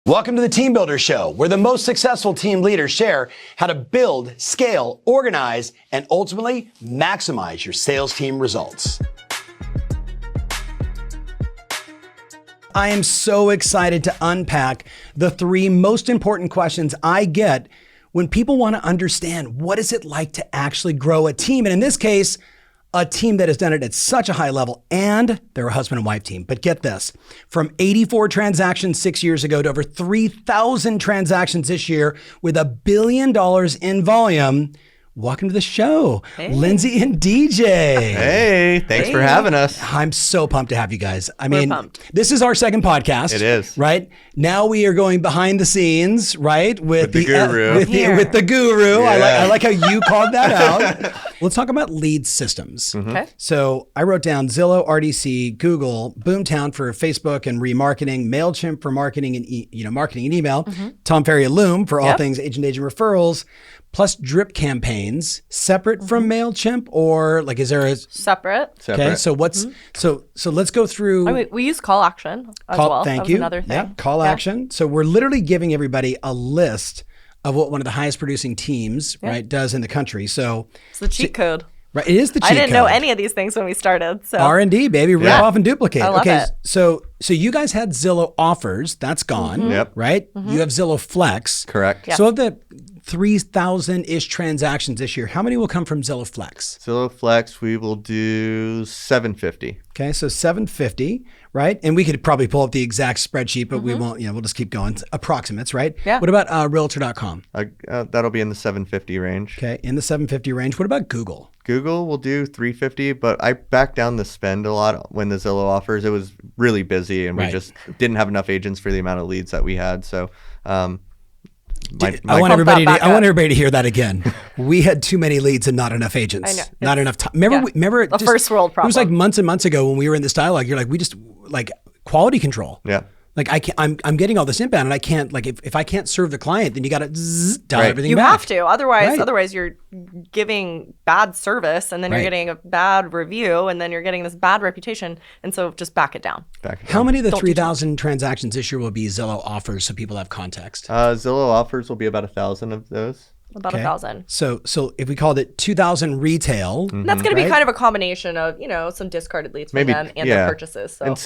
Welcome to the Team Builder Show, where the most successful team leaders share how to build, scale, organize, and ultimately maximize your sales team results. I am so excited to unpack the 3 most important questions I get when people want to understand what is it like to actually grow a team. And in this case, a team that has done it at such a high level, and they're a husband and wife team. But get this, from 84 transactions 6 years ago to over 3,000 transactions this year with $1 billion in volume. Welcome to the show, hey. Lindsey and DJ. Hey, thanks for having us. I'm so pumped to have you guys. I mean, this is our second podcast. It is. Right? Now we are going behind the scenes, right? With the guru. With the guru. Yeah. I like how you called that out. Let's talk about lead systems. Mm-hmm. Okay. So I wrote down Zillow, RDC, Google, Boomtown for Facebook and remarketing, MailChimp for marketing and marketing and email, Tom Ferry and Loom for all things agent referrals, plus drip campaigns, separate from MailChimp, or like is there a separate? Okay, so what's so let's go through. I mean, we use call action as well. Thank that you. Was another thing. Yeah, call action. So we're literally giving everybody a list of what one of the highest producing teams right does in the country. So it's the cheat code. Right, it is the cheat code. I didn't know any of these things when we started. So R&D, baby, rip off and duplicate. I love it. So you guys had Zillow offers, that's gone. Yep. Right? You have Zillow Flex. Correct. Yes. So of the 3,000-ish transactions this year, how many will come from Zillow Flex? Zillow Flex, we will do 750. Okay, so 750, right? And we could probably pull up the exact spreadsheet, but we won't, we'll just keep going. Approximates, right? Yeah. What about Realtor.com? That'll be in the 750 range. Okay, in the 750 range. What about Google? Google will do 350, but I backed down the spend a lot when the Zillow offers. It was really busy, and we just didn't have enough agents for the amount of leads that we had. So I want everybody to hear that again. We had too many leads and not enough agents. I know. Not enough time. Remember the first world problem. It was like months and months ago when we were in this dialogue. You're like, we just like quality control. Yeah. Like I'm getting all this inbound, and I can't, like, if I can't serve the client, then you got to dial everything back. You have to, otherwise you're giving bad service, and then you're getting a bad review, and then you're getting this bad reputation, and so just back it down. How many of the 3,000 transactions this year will be Zillow offers, so people have context? Zillow offers will be about 1,000 of those. About 1,000. So if we called it 2,000 retail, that's going to be kind of a combination of some discarded leads from them and their purchases. So. And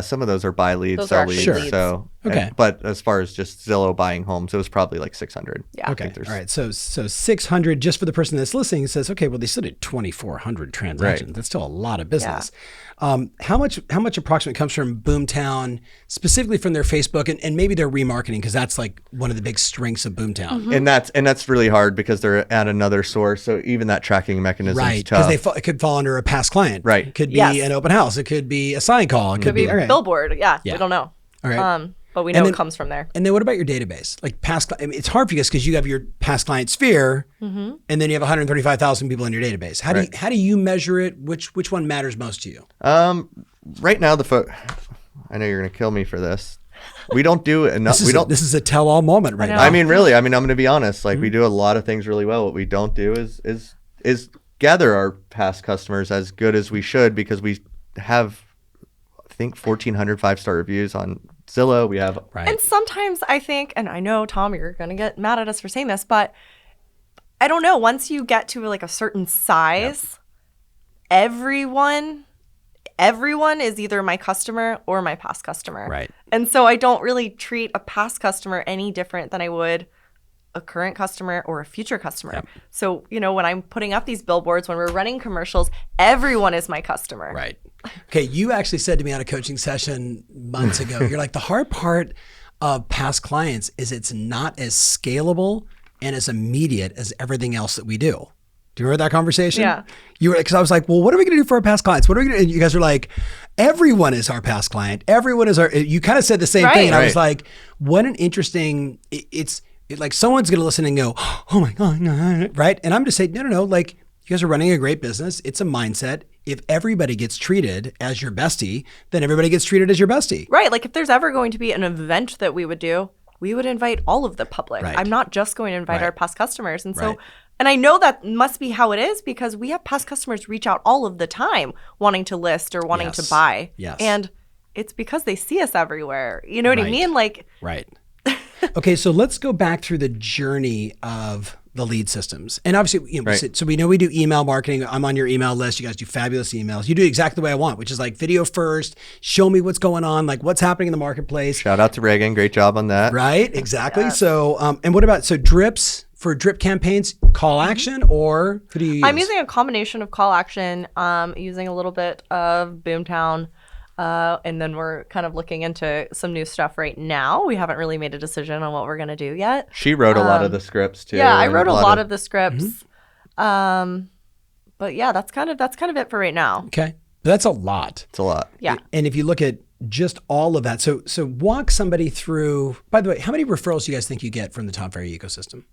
some of those are buy leads, Those sell are leads. leads. So but as far as just Zillow buying homes, it was probably like 600. Yeah. Okay. All right. So 600 just for the person that's listening says, okay, well, they still did 2,400 transactions. That's still a lot of business. How much approximate comes from Boomtown, specifically from their Facebook and maybe their remarketing, because that's like one of the big strengths of Boomtown. And that's really hard because they're at another source. So even that tracking mechanism is tough. Because it could fall under a past client. Right. It could be an open house. It could be a sign call. It could be a billboard. Yeah. We don't know. All right. But we know it comes from there. And then what about your database? Like it's hard for you guys because you have your past client sphere, and then you have 135,000 people in your database. How do you measure it? Which one matters most to you? Right now, I know you're going to kill me for this. We don't do enough. This is a tell-all moment right now. I mean, really. I mean, I'm going to be honest. Like we do a lot of things really well. What we don't do is gather our past customers as good as we should, because we have, I think, 1,400 5-star reviews on Zillow. We have And sometimes I think, and I know, Tom, you're going to get mad at us for saying this, but I don't know. Once you get to like a certain size, everyone is either my customer or my past customer. Right. And so I don't really treat a past customer any different than I would a current customer or a future customer. Yep. So, when I'm putting up these billboards, when we're running commercials, everyone is my customer. Right. Okay. You actually said to me on a coaching session months ago, you're like, the hard part of past clients is it's not as scalable and as immediate as everything else that we do. Do you remember that conversation? Yeah. Because I was like, well, what are we going to do for our past clients? What are we going to do? And you guys are like, everyone is our past client. Everyone is you kind of said the same thing. And I was like, what an interesting, it's like someone's going to listen and go, oh my God, right? And I'm just saying, no. Like, you guys are running a great business. It's a mindset. If everybody gets treated as your bestie, then everybody gets treated as your bestie. Right. Like if there's ever going to be an event that we would do, we would invite all of the public. Right. I'm not just going to invite our past customers. And so, and I know that must be how it is because we have past customers reach out all of the time wanting to list or wanting to buy. Yes. And it's because they see us everywhere. You know what I mean? Like, right. Okay, so let's go back through the journey of the lead systems. And obviously, you know, so we know we do email marketing. I'm on your email list. You guys do fabulous emails. You do exactly the way I want, which is like video first, show me what's going on, like what's happening in the marketplace. Shout out to Reagan. Great job on that. Right, exactly. Yes. So, and what about, so drips, for drip campaigns, call action, or who do you use? I'm using a combination of call action, using a little bit of Boomtown, and then we're kind of looking into some new stuff right now. We haven't really made a decision on what we're going to do yet. She wrote a lot of the scripts too. Yeah, I wrote a lot of the scripts. But yeah, that's kind of it for right now. Okay. That's a lot. It's a lot. Yeah. And if you look at just all of that, so walk somebody through, by the way, how many referrals do you guys think you get from the Tom Ferry ecosystem?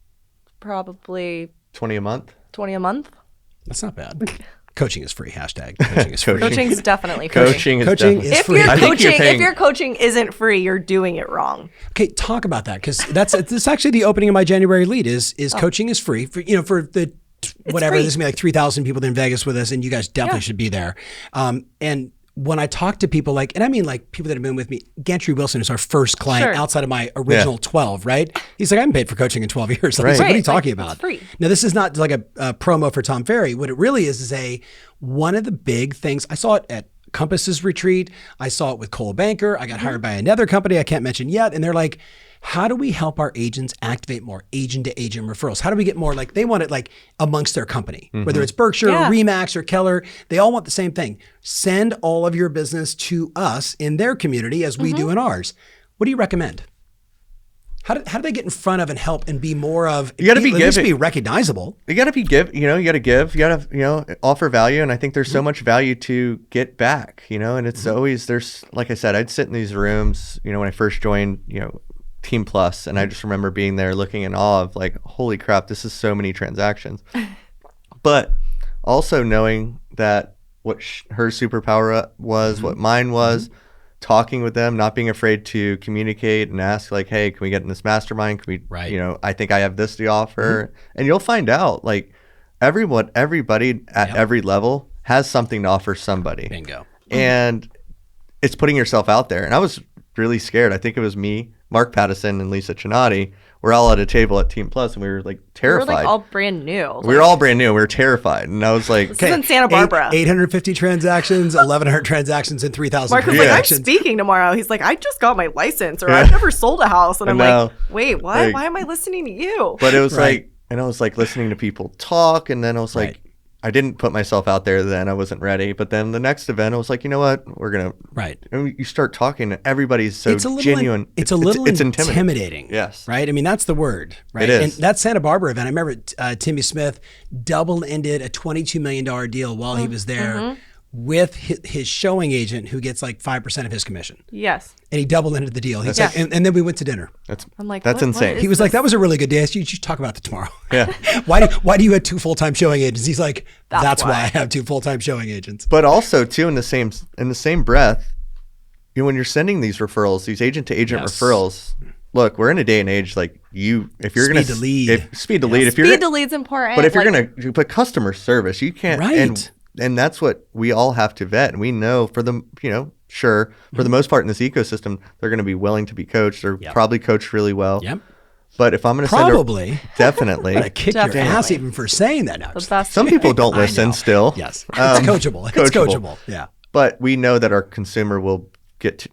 Probably 20 a month. 20 a month. That's not bad. Coaching is free. Hashtag coaching is free. Coaching is definitely free. Coaching is free. If your coaching isn't free, you're doing it wrong. Okay, talk about that, because that's actually the opening of my January lead is coaching is free for, you know, for the whatever. There's gonna be like 3,000 people in Vegas with us, and you guys definitely should be there. And when I talk to people like, and I mean like people that have been with me, Gantry Wilson is our first client outside of my original 12, right? He's like, I haven't paid for coaching in 12 years. Like, what are you talking about? It's free. Now, this is not like a promo for Tom Ferry. What it really is one of the big things, I saw it at Compass's retreat. I saw it with Cole Banker. I got hired by another company I can't mention yet. And they're like, how do we help our agents activate more agent-to-agent referrals? How do we get more, like they want it like amongst their company, whether it's Berkshire or Remax or Keller, they all want the same thing. Send all of your business to us in their community as we do in ours. What do you recommend? How do they get in front of and help and be more of, you got to be at least be recognizable? You got to be you got to give, you got to, offer value. And I think there's so much value to get back, and it's always, there's, like I said, I'd sit in these rooms, when I first joined, Team Plus, and I just remember being there looking in awe of like, holy crap, this is so many transactions. But also knowing that what her superpower was, what mine was, talking with them, not being afraid to communicate and ask like, hey, can we get in this mastermind? Can we, I think I have this to offer. And you'll find out like everybody at every level has something to offer somebody. Bingo. And it's putting yourself out there. And I was really scared. I think it was me, Mark Pattison, and Lisa Chinati. We're all at a table at Team Plus, and we were like terrified. We were like all brand new. We were all brand new. We were terrified, and I was like, "This is in Santa Barbara. 850 transactions, 1,100 transactions, and 3,000 Mark was like, I'm speaking tomorrow. He's like, I just got my license, or I've never sold a house, and I'm like, wait, what? Like, why am I listening to you? But it was like, and I was like listening to people talk, and then I was like, I didn't put myself out there then. I wasn't ready. But then the next event, I was like, you know what? We're going to... And you start talking, and everybody's so genuine. It's intimidating. Yes. Right? I mean, that's the word. Right? It is. And that Santa Barbara event, I remember Timmy Smith double-ended a $22 million deal while he was there with his showing agent, who gets like 5% of his commission. Yes. And he double-ended the deal. He's like, and then we went to dinner. I'm like, that's insane. He was like, that was a really good day. You should talk about that tomorrow. Yeah. Why do you have 2 full-time showing agents? He's like, that's why I have 2 full-time showing agents. But also too, in the same breath, when you're sending these referrals, these agent-to-agent referrals, look, we're in a day and age like if you're going to speed to lead. Speed to lead's important. But if you're going to put customer service, you can't. Right. And that's what we all have to vet. And we know for the, for the most part in this ecosystem, they're going to be willing to be coached. They're probably coached really well. Yep. But if I'm going to probably definitely kick your ass even for saying that now. Some people don't listen still. Yes. It's coachable. It's coachable. Yeah. But we know that our consumer will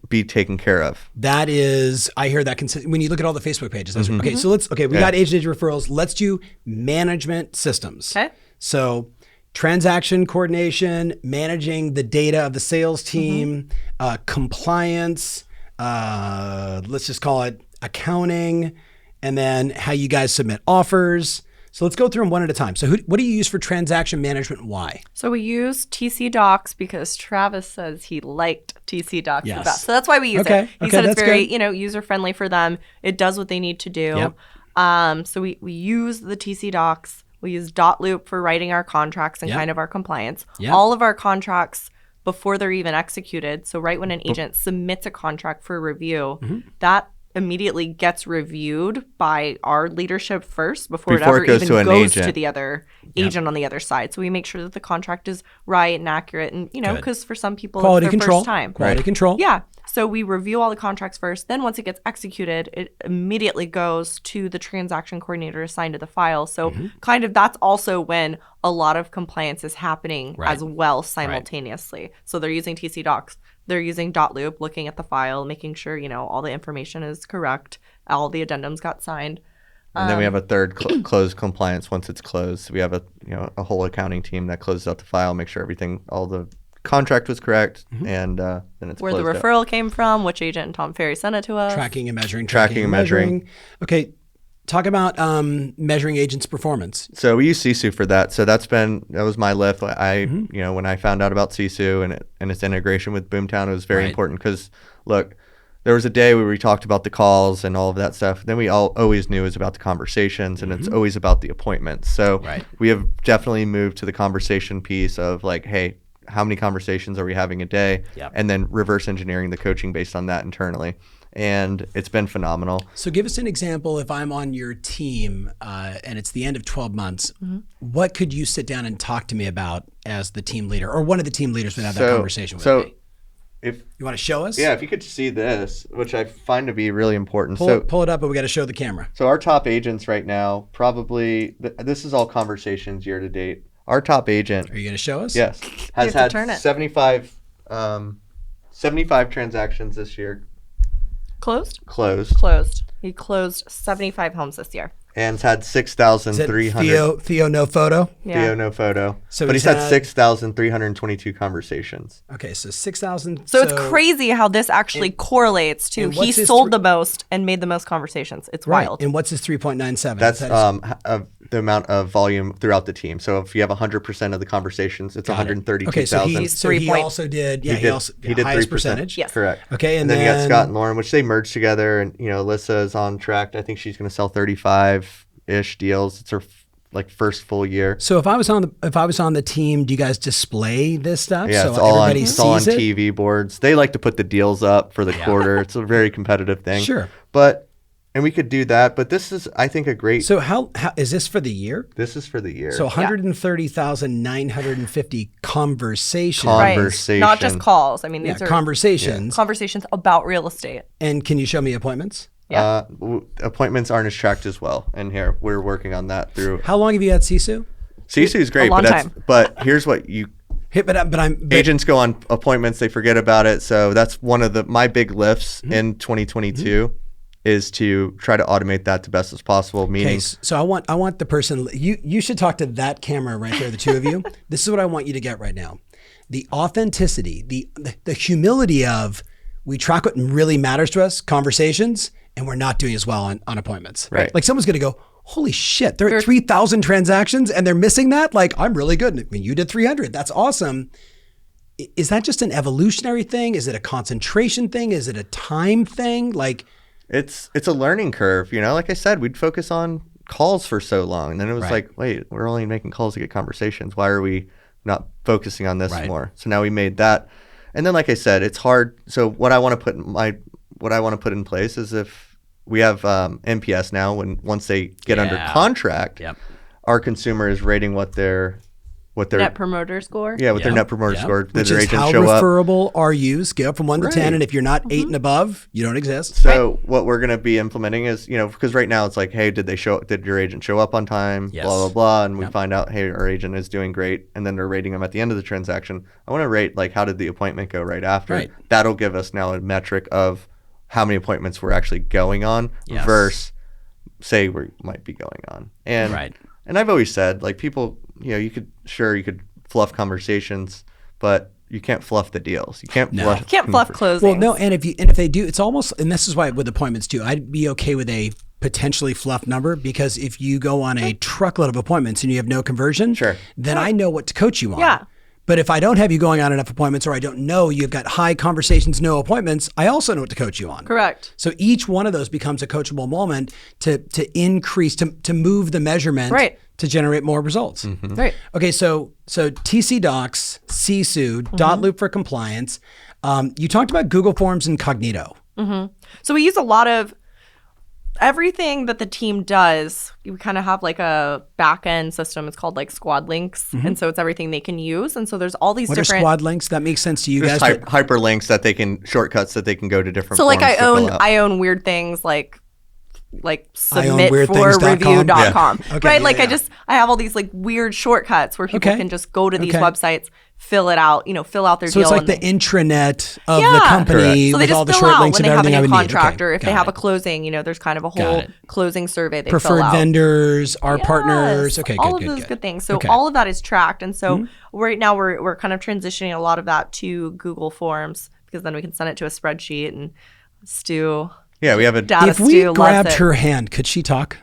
be taken care of. That is, I hear that when you look at all the Facebook pages. Okay, so we got agent referrals. Let's do management systems. Okay. So transaction coordination, managing the data of the sales team, compliance, let's just call it accounting, and then how you guys submit offers. So let's go through them one at a time. So what do you use for transaction management? Why? So we use TC Docs because Travis says he liked TC Docs the best. So that's why we use it. He said it's very, user-friendly for them. It does what they need to do. Yep. So we use the TC Docs. We use Dotloop for writing our contracts and kind of our compliance. Yep. All of our contracts before they're even executed. So right when an agent submits a contract for review, that immediately gets reviewed by our leadership first before it ever even goes to the other agent on the other side. So we make sure that the contract is right and accurate, and because for some people quality it's their control. First time. Quality control. Yeah. So we review all the contracts first. Then once it gets executed, it immediately goes to the transaction coordinator assigned to the file. So kind of that's also when a lot of compliance is happening as well simultaneously. So they're using TC Docs. They're using .loop, looking at the file, making sure, all the information is correct. All the addendums got signed. And then we have a third close compliance once it's closed. We have a whole accounting team that closes out the file, make sure all the contract was correct, and then it's where the closed referral out. came from, which agent and Tom Ferry sent it to us. Tracking and measuring. Okay, talk about measuring agents' performance. So we use Sisu for that. So that was my lift. When I found out about Sisu and its integration with Boomtown, it was very important because look, there was a day where we talked about the calls and all of that stuff. Then we always knew it was about the conversations, and it's always about the appointments. So we have definitely moved to the conversation piece of like, hey, how many conversations are we having a day? And then reverse engineering the coaching based on that internally. And it's been phenomenal. So give us an example. If I'm on your team and it's the end of 12 months, what could you sit down and talk to me about as the team leader, or one of the team leaders would have that conversation with me? If you want to show us? Yeah, if you could see this, which I find to be really important. Pull it up, but we got to show the camera. So our top agents right now, probably, this is all conversations year to date. Our top agent. Are you going to show us? Yes. Has had 75 transactions this year. Closed. He closed 75 homes this year. And it's had 6,300. Theo no photo? Yeah. Theo no photo. So but he's had 6,322 conversations. Okay, so 6,000. So it's crazy how this actually correlates to he sold the most and made the most conversations. It's wild. And what's his 3.97? That's the amount of volume throughout the team. So if you have 100% of the conversations, it's 132,000. Okay, so he also did, he did highest 3%. Percentage. Yes. Correct. Okay, and then you got Scott and Lauren, which they merged together, and Alyssa is on track. I think she's going to sell 35-ish deals. It's her first full year. So if I was on the team, do you guys display this stuff? Yeah, so it's all everybody on sees it? TV boards. They like to put the deals up for the quarter. It's a very competitive thing. Sure. And we could do that, but this is, I think, a great. So how is this for the year? This is for the year. So 130,950 conversations. Right. Not just calls. I mean, these are conversations. Conversations about real estate. And can you show me appointments? Yeah. Appointments aren't as tracked as well. And here, we're working on that through. How long have you had Sisu? Sisu is great, but here's what you. Agents go on appointments, they forget about it. So that's one of my big lifts in 2022. Is to try to automate that to best as possible. Meaning, so I want the person you should talk to that camera right there, the two of you. This is what I want you to get right now: the authenticity, the humility of we track what really matters to us, conversations, and we're not doing as well on appointments. Right? Like someone's gonna go, holy shit, they're at 3,000 transactions and they're missing that. Like I'm really good. I mean, you did 300. That's awesome. Is that just an evolutionary thing? Is it a concentration thing? Is it a time thing? Like. It's a learning curve, Like I said, we'd focus on calls for so long, and then it was like, wait, we're only making calls to get conversations. Why are we not focusing on this more? So now we made that, and then like I said, it's hard. So what I want to put in place is if we have NPS now, once they get under contract, our consumer is rating what their net promoter score. Yeah, with their net promoter score. Which is how referable are you? Scale from 1 to 10, and if you're not 8 and above, you don't exist. So what we're going to be implementing is, because right now it's like, hey, did your agent show up on time? Yes. Blah, blah, blah. And we find out, hey, our agent is doing great. And then they're rating them at the end of the transaction. I want to rate, how did the appointment go right after? Right. That'll give us now a metric of how many appointments we're actually going on versus, say, we might be going on. And I've always said, people, you could fluff conversations, but you can't fluff the deals. You can't fluff closings. Well, no, and if they do, it's almost, and this is why with appointments too, I'd be okay with a potentially fluff number, because if you go on a truckload of appointments and you have no conversion, then I know what to coach you on. Yeah. But if I don't have you going on enough appointments, or I don't know you've got high conversations, no appointments, I also know what to coach you on. Correct. So each one of those becomes a coachable moment to increase, to move the measurement to generate more results. Mm-hmm. Right. Okay, so TC Docs, Sisu, .loop for compliance. You talked about Google Forms Incognito. So we use a lot of everything that the team does, you kind of have like a back end system. It's called like squad links. And so it's everything they can use. And so there's all these What different. are squad links? That makes sense to you Just guys. hyperlinks that they can, shortcuts that they can go to different So like forms to fill out. I own weird things like submit for IownWeirdThings.com. review.com. Yeah. Okay, Right? yeah, like yeah. I have all these like weird shortcuts where people Okay. can just go to these Okay. websites, fill it out, fill out their So deal. it's like the and intranet of the Yeah. company so they with just all the fill short out links when and they have a everything I new would need. contractor. Okay, If they got have a it. closing, there's kind of a Got whole it. closing survey they Preferred fill out. vendors, our partners. Yes, Okay, all good, of those good. good things. So Okay. all of that is tracked, and so right now we're kind of transitioning a lot of that to Google Forms because then we can send it to a spreadsheet and Stu. Yeah, we have a Data If we Stu loves grabbed it. her hand, could she talk?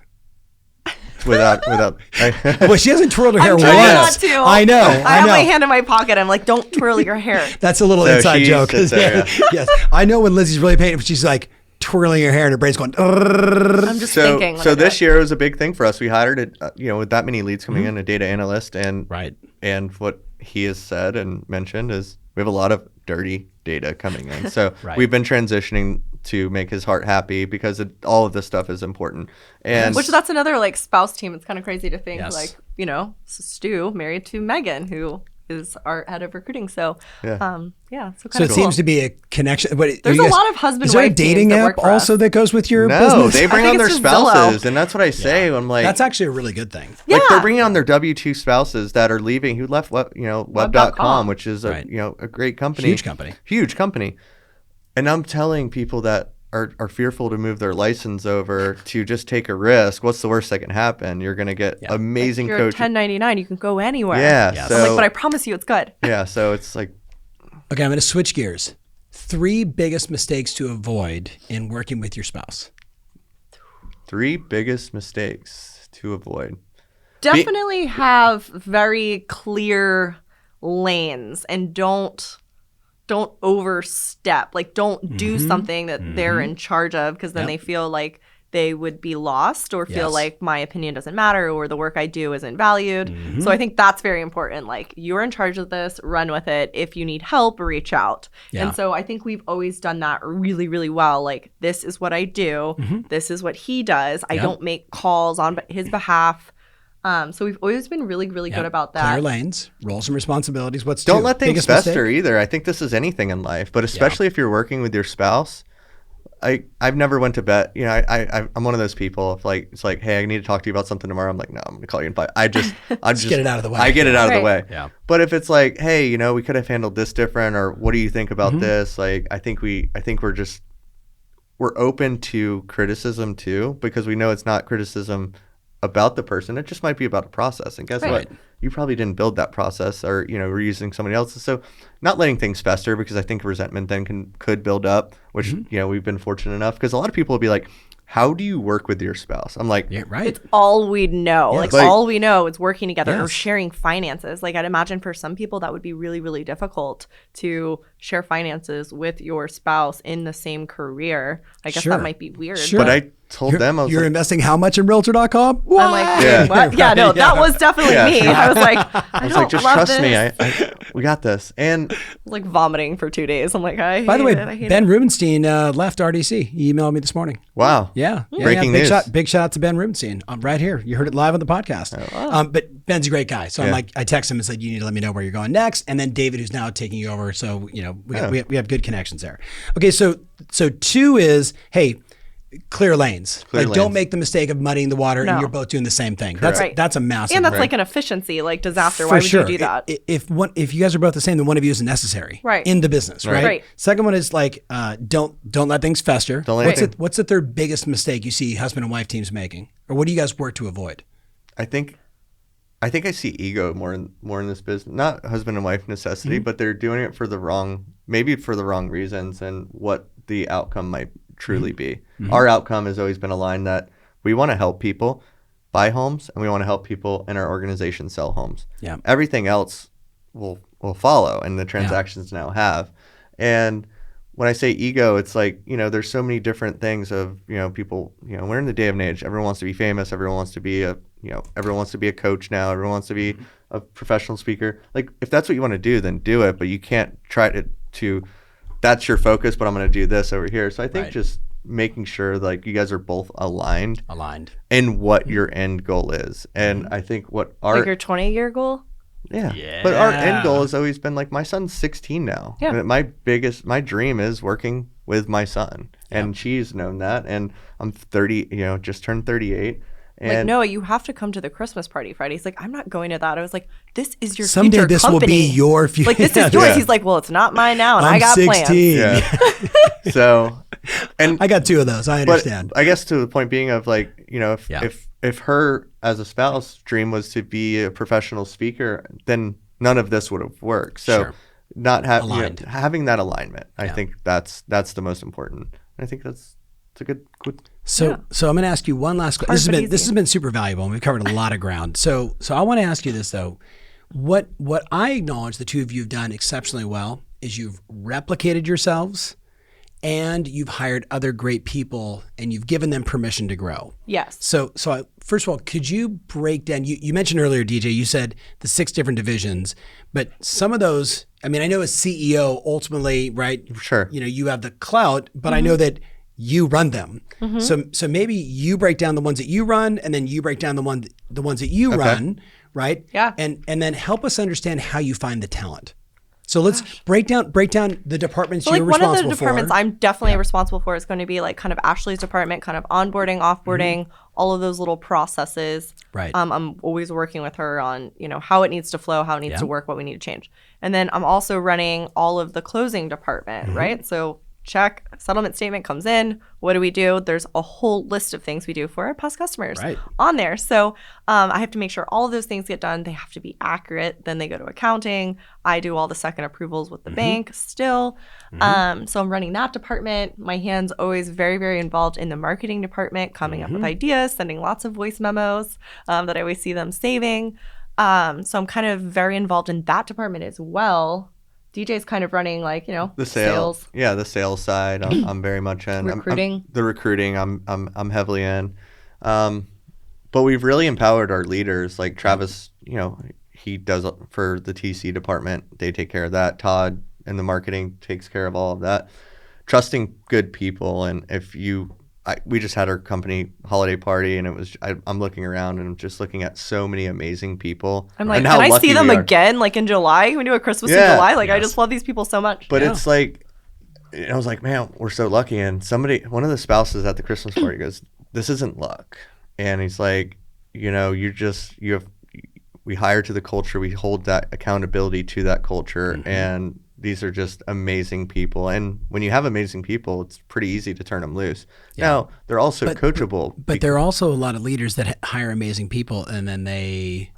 without. Well, she hasn't twirled her hair I'm trying not once. to. I know. I have my hand in my pocket. I'm like, don't twirl your hair. That's a little So inside she joke. sits there, Yes, I know when Lizzie's really paying, she's like twirling her hair and her brain's going. I'm just thinking. when So I do this it. year was a big thing for us. We hired with that many leads coming in, a data analyst, and Right. And what he has said and mentioned is we have a lot of dirty data coming in. So Right. we've been transitioning to make his heart happy because all of this stuff is important. And Which that's another like spouse team. It's kind of crazy to think Yes. Stu married to Megan, who is our head of recruiting. So Yeah. So So kind it of seems to be a connection. But There's a lot of husband-wife Is there a teams dating that app work for us. also that goes with your no, business? they bring I on think their it's just Zillow. spouses, and that's what I say. I'm like, That's actually a really good thing. like they're Yeah. bringing on their W-2 spouses that are leaving, who left web.com, Web.com. which is Right. a great company, huge company. And I'm telling people that are fearful to move their license over to just take a risk. What's the worst that can happen? You're going to get amazing You're coaching. 1099. You can go anywhere. Yeah. Yes. So, I'm like, but I promise you, it's good. yeah. So it's like Okay, I'm going to switch gears. 3 biggest mistakes to avoid in working with your spouse. 3 biggest mistakes to avoid. Definitely have very clear lanes and don't overstep. Like don't do something that they're in charge of because then they feel like they would be lost or feel Yes. like my opinion doesn't matter or the work I do isn't valued. So I think that's very important. Like you're in charge of this, run with it. If you need help, reach out. Yeah. And so I think we've always done that really, really well. Like this is what I do. This is what he does. I don't make calls on his behalf. So we've always been really, really good about that. Clear lanes, roles and responsibles. What's Don't 2? let things Biggest fester mistake? either. I think this is anything in life, but especially if you're working with your spouse. I've never went to bed. I'm one of those people. If it's like, hey, I need to talk to you about something tomorrow. I'm like, no, I'm going to call you in 5. I just get it out of the way. I get it out of the way. Right. Yeah. But if it's like, hey, we could have handled this different, or what do you think about this? Like, I think we're open to criticism too, because we know it's not criticism about the person. It just might be about a process. And guess Right. what? You probably didn't build that process, or we're using somebody else's. So not letting things fester, because I think resentment then could build up, which we've been fortunate enough, because a lot of people will be like, how do you work with your spouse? I'm like, Yeah, right. All we know. Yes. Like all we know is working together or Yes. sharing finances. Like I'd imagine for some people that would be really, really difficult to share finances with your spouse in the same career. I guess Sure. that might be weird. Sure. but I told them, I was You're like, investing how much in Realtor.com? I'm like, Yeah. what? Yeah, no, that was definitely Yeah. me. I was like, I was like, just love trust me. this. We got this. And Like vomiting for 2 days. I'm like, By the way, I hate Ben it. Rubenstein left RDC. He emailed me this morning. wow. Yeah. Breaking big news. Big shout out to Ben Rubenstein. Right here. You heard it live on the podcast. But Ben's a great guy. So I'm Yeah. like, I text him and said, you need to let me know where you're going next. And then David, who's now taking you over. So, we have good connections there. Okay. So 2 is, hey, clear lanes. Clear Don't lanes. make the mistake of muddying the water No. and you're both doing the same thing. Right. That's a massive And that's one. like an efficiency, like disaster. For Why would sure. you do that? If you guys are both the same, then one of you isn't necessary Right. in the business, right? Right. Second one is like don't let things fester. Don't let what's anything- what's the third biggest mistake you see husband and wife teams making, or what do you guys work to avoid? I think I see ego more in this business, not husband and wife necessity, but they're doing it for the wrong reasons, and what the outcome might truly be. Our outcome has always been aligned that we want to help people buy homes, and we want to help people in our organization sell homes. Yeah. Everything else will follow, and the transactions now have. And when I say ego, it's like, there's so many different things of, people, we're in the day and age. Everyone wants to be famous. Everyone wants to be everyone wants to be a coach now. Everyone wants to be a professional speaker. Like, if that's what you want to do, then do it. But you can't try to that's your focus, but I'm going to do this over here. So I think Right. just making sure like you guys are both aligned in what your end goal is. And I think what like your 20-year goal. Yeah. But our end goal has always been like, my son's 16 now. Yeah. And my dream is working with my son. And she's known that. And I'm 30, just turned 38. And like, no, you have to come to the Christmas party Friday. He's like, I'm not going to that. I was like, this is your someday future this company. will be your future. Like, this is yours. He's like, well, it's not mine now, and I got 16. plans. Yeah. So, and I got 2 of those. I understand. But I guess to the point being of like, if her as a spouse dream was to be a professional speaker, then none of this would have worked. So not having that alignment, I think that's the most important. And I think it's a good. So I'm going to ask you one last question. This has been super valuable, and we've covered a lot of ground. So I want to ask you this though. What I acknowledge the two of you have done exceptionally well is you've replicated yourselves, and you've hired other great people, and you've given them permission to grow. Yes. So first of all, could you break down? You mentioned earlier, DJ. You said the 6 different divisions, but some of those. I mean, I know as CEO, ultimately, right? Sure. You have the clout, but I know that you run them. So maybe you break down the ones that you run, and then you break down the ones that you run, right? Yeah. And then help us understand how you find the talent. So let's break down the departments So like you're one responsible of the departments for. I'm definitely responsible for is going to be like kind of Ashley's department, kind of onboarding, offboarding, all of those little processes. Right. I'm always working with her on, how it needs to flow, how it needs to work, what we need to change. And then I'm also running all of the closing department, right? So check, settlement statement comes in. What do we do? There's a whole list of things we do for our past customers on there. So I have to make sure all of those things get done. They have to be accurate. Then they go to accounting. I do all the second approvals with the bank still. So I'm running that department. My hand's always very, very involved in the marketing department, coming up with ideas, sending lots of voice memos that I always see them saving. So I'm kind of very involved in that department as well. DJ's kind of running like, the sales. Yeah, the sales side. I'm very much in. Recruiting. The recruiting. I'm heavily in. But we've really empowered our leaders. Like Travis, he does for the TC department. They take care of that. Todd in the marketing takes care of all of that. Trusting good people, and we just had our company holiday party, and it was I'm looking around and I'm just looking at so many amazing people. I'm like, can I see them again, like in July? Can we do a Christmas in July? Like, I just love these people so much. But it's like, I was like, man, we're so lucky. And one of the spouses at the Christmas party goes, this isn't luck. And he's like, we hire to the culture. We hold that accountability to that culture. And these are just amazing people. And when you have amazing people, it's pretty easy to turn them loose. Now, they're also coachable. But there are also a lot of leaders that hire amazing people, and then they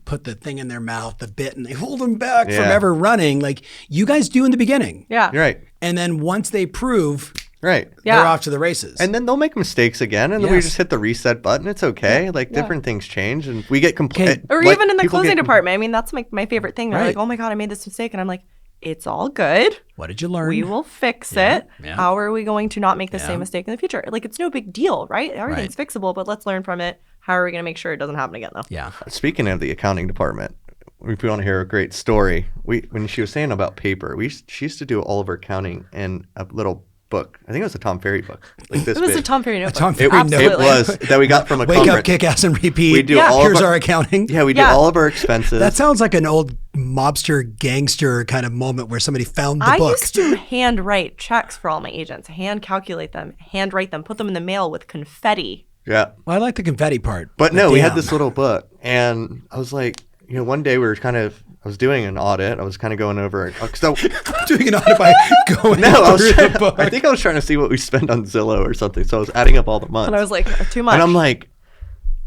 put the thing in their mouth, the bit, and they hold them back from ever running, like you guys do in the beginning. Yeah. You're right. And then once they prove, they're off to the races. And then they'll make mistakes again, and then we just hit the reset button. It's okay. Different things change, and we get complaints. Or even in the closing department. I mean, that's my favorite thing. They're like, oh my God, I made this mistake. And I'm like, it's all good. What did you learn? We will fix it. Yeah. How are we going to not make the same mistake in the future? Like, it's no big deal, right? Everything's fixable, but let's learn from it. How are we going to make sure it doesn't happen again, though? Yeah. Speaking of the accounting department, if we want to hear a great story, when she was saying about paper, she used to do all of her accounting in a little book. I think it was a Tom Ferry book. Like this. It was a Tom Ferry notebook. A Tom Ferry notebook. It was that we got from a Wake conference. up, kick ass, and repeat. We do all Here's of our accounting. Yeah, we do all of our expenses. That sounds like an old mobster gangster kind of moment where somebody found the book. I used to hand write checks for all my agents, hand calculate them, hand write them, put them in the mail with confetti. Yeah. Well, I like the confetti part. But no, we had this little book, and I was like, one day we were I was doing an audit. I was kind of going over it. So doing an audit by going through the book. I think I was trying to see what we spent on Zillow or something. So I was adding up all the months. And I was like, too much. And I'm like,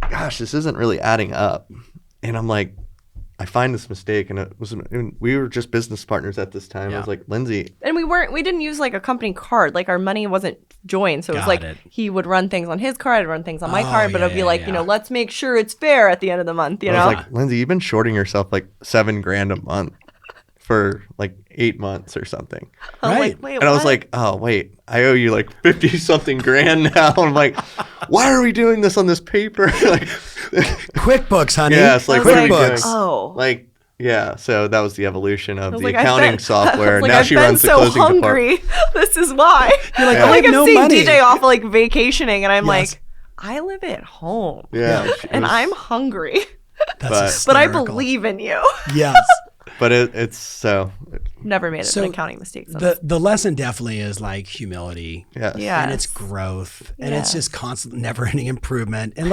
gosh, this isn't really adding up. And I'm like, I find this mistake, and we were just business partners at this time. I was like, Lindsey. And we didn't use like a company card. Like our money wasn't joined. So it was like he would run things on his card, I'd run things on my card, but it'd be like, let's make sure it's fair at the end of the month, I was like, Lindsey, you've been shorting yourself like $7,000 a month for like 8 months or something. I'm like, wait, and I was like, oh, wait, I owe you like 50 something grand now. I'm like, why are we doing this on this paper? Like, QuickBooks, honey. Yeah, it's like, what are we doing? Oh. Like, Yeah, so that was the evolution of I was the like, accounting software. Like, Now I've she been runs the so closing hungry. department. This is why. You're like, Yeah. I Like, have I'm no seeing money. DJ off like vacationing, and I'm Yes. like, I live at home. Yeah, And I'm hungry. That's But I hysterical. believe in you. Yes. but it's so Never made So an accounting mistake. The lesson definitely is like humility. yes. Yeah. And it's Yes. growth, and it's just Yes. constant, never-ending improvement, and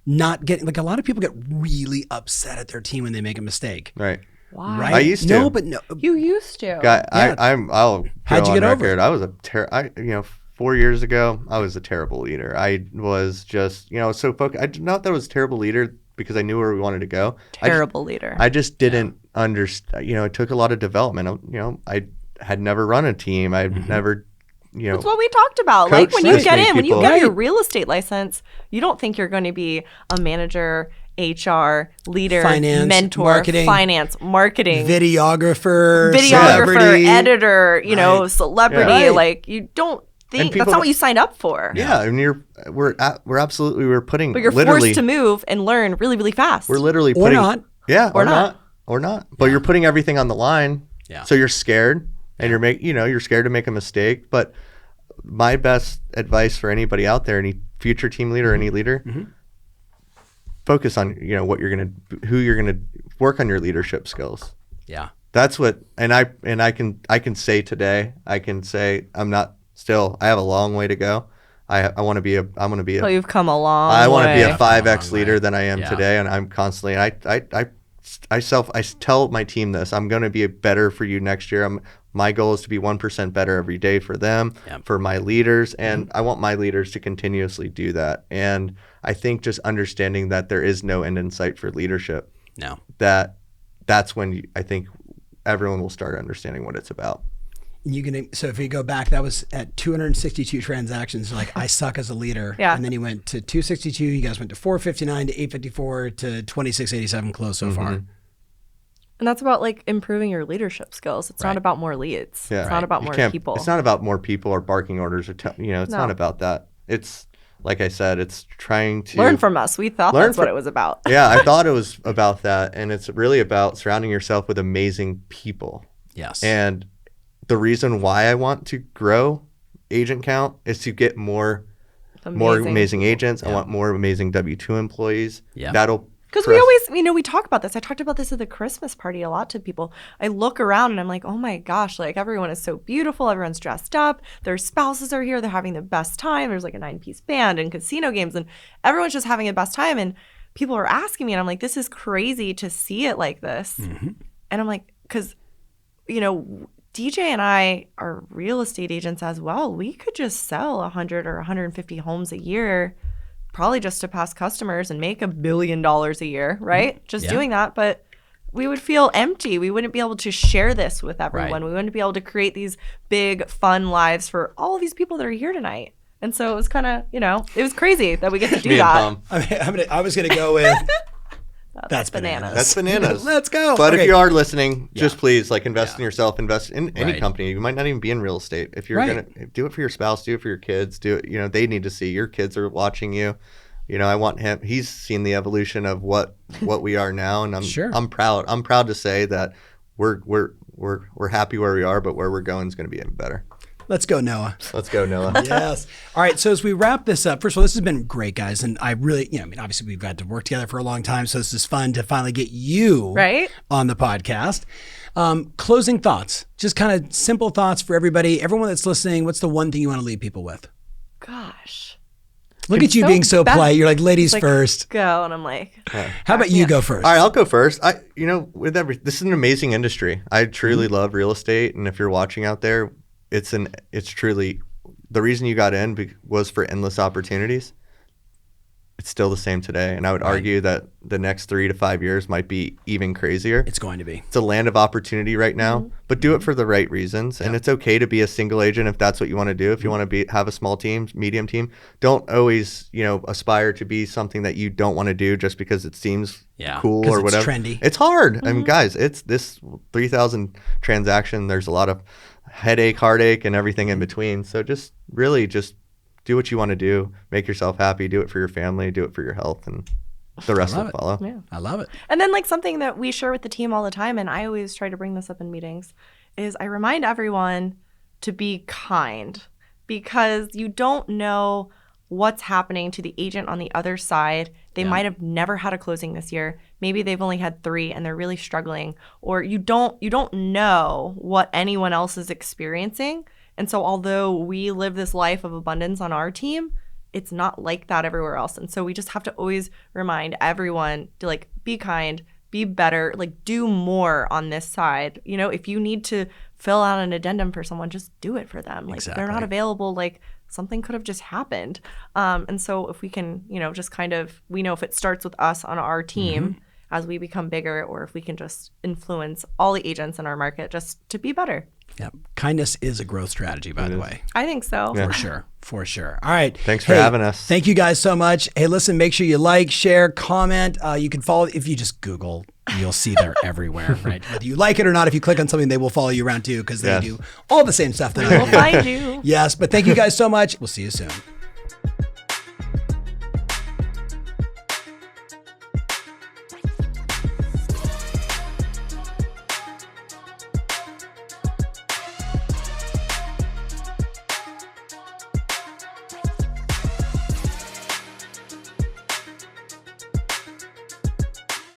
not getting like a lot of people get really upset at their team when they make a mistake. Right. Why? Right? I used to. No, but no. You used to. Guy, Yeah. I'll go How'd you on get over record. it? I was a 4 years ago, I was a terrible leader. I was just, so focused. Not that I was a terrible leader because I knew where we wanted to go. Terrible leader. I just didn't understand. It took a lot of development. I had never run a team. I've never, That's what we talked about. Like coach when you this get many in, when you people. get your Right. real estate license, you don't think you're going to be a manager, HR, leader, Finance, mentor, marketing, videographer, videographer, celebrity. editor, Right. celebrity. Yeah. Right. Like you don't think people that's not what you signed up for. Yeah, I mean, we're putting But you're literally, forced to move and learn really, really fast. we're literally Or putting, not. yeah, Or or not. not. But you're putting everything on the line. Yeah. So you're scared, and you're scared to make a mistake. But my best advice for anybody out there, any future team leader, any leader, focus on what who you're gonna work on your leadership skills. Yeah. That's what, and I can say today, I can say I have a long way to go. I want to be So you've come a long I want to be way. a 5x Long way. leader than I am Yeah. today, and I'm constantly. I tell my team this. I'm going to be better for you next year. My goal is to be 1% better every day for them, Yep. for my leaders, and I want my leaders to continuously do that. And I think just understanding that there is no end in sight for leadership. No. That's when I think everyone will start understanding what it's about. So if you go back, that was at 262 transactions. Like, I suck as a leader. Yeah. And then he went to 262. You guys went to 459 to 854 to 2687 close so far. And that's about like improving your leadership skills. It's Right. not about more leads. Yeah. It's not about You more can't- people. It's not about more people or barking orders or it's No. not about that. It's like I said, it's trying to Learn from us. We thought Learn that's what fr- it was about. Yeah, I thought it was about that, and it's really about surrounding yourself with amazing people. Yes. And the reason why I want to grow agent count is to get more amazing agents. I want more amazing W-2 employees. Yeah. That'll Because we always, we talk about this. I talked about this at the Christmas party a lot to people. I look around and I'm like, oh my gosh, like everyone is so beautiful. Everyone's dressed up. Their spouses are here. They're having the best time. There's like a 9-piece band and casino games and everyone's just having the best time. And people are asking me and I'm like, this is crazy to see it like this. And I'm like, because, DJ and I are real estate agents as well. We could just sell 100 or 150 homes a year, probably just to past customers and make $1 billion a year, right? Just Yeah. doing that. But we would feel empty. We wouldn't be able to share this with everyone. Right. We wouldn't be able to create these big, fun lives for all of these people that are here tonight. And so it was kind of, it was crazy that we get to do Me and that. Tom. I was going to go with that's bananas. That's bananas. Let's go. But Okay. if you are listening, just please invest in yourself, invest in any Right. company. You might not even be in real estate. If you're Right. gonna do it for your spouse, do it for your kids, do it. They need to see your kids are watching you. I want him. He's seen the evolution of what we are now, and I'm proud. I'm proud to say that we're happy where we are, but where we're going is going to be even better. Let's go, Noah. Let's go, Noah. Yes. All right. So as we wrap this up, first of all, this has been great, guys. And I really, obviously we've got to work together for a long time. So this is fun to finally get you Right? on the podcast. Closing thoughts, just kind of simple thoughts for everybody. Everyone that's listening, what's the one thing you want to leave people with? Gosh. Look at you being so polite. You're like, ladies Like, first. go. And I'm like, How about you go first? All right, I'll go first. This is an amazing industry. I truly love real estate, and if you're watching out there, it's truly the reason you got in was for endless opportunities. It's still the same today, and I would argue that the next 3 to 5 years might be even crazier. It's going to be. It's a land of opportunity right now, but do it for the right reasons. And it's okay to be a single agent if that's what you want to do. If you want to have a small team, medium team, don't always, aspire to be something that you don't want to do just because it seems cool 'cause or it's whatever. trendy. It's hard. I mean, guys, it's this 3,000 transaction. There's a lot of heartache, and everything in between. So just do what you want to do. Make yourself happy. Do it for your family. Do it for your health, and the rest love will it. follow. Yeah. I love it. And then like something that we share with the team all the time, and I always try to bring this up in meetings, is I remind everyone to be kind, because you don't know what's happening to the agent on the other side. They might have never had a closing this year. Maybe they've only had 3 and they're really struggling, or you don't know what anyone else is experiencing. And so although we live this life of abundance on our team, it's not like that everywhere else. And so we just have to always remind everyone to like be kind, be better, like do more on this side. You know, if you need to fill out an addendum for someone, just do it for them. Like if they're not available, like something could have just happened. And so if we can, you know, just kind of, we know if it starts with us on our team as we become bigger, or if we can just influence all the agents in our market just to be better. Yeah. Kindness is a growth strategy, by the way. I think so. For sure. For sure. All right. Thanks for having us. Thank you guys so much. Hey, listen, make sure you like, share, comment. You can follow, if you just Google, you'll see they're everywhere, right? Whether you like it or not, if you click on something, they will follow you around too, because they do all the same stuff that I do. We'll find you. Yes. But thank you guys so much. We'll see you soon.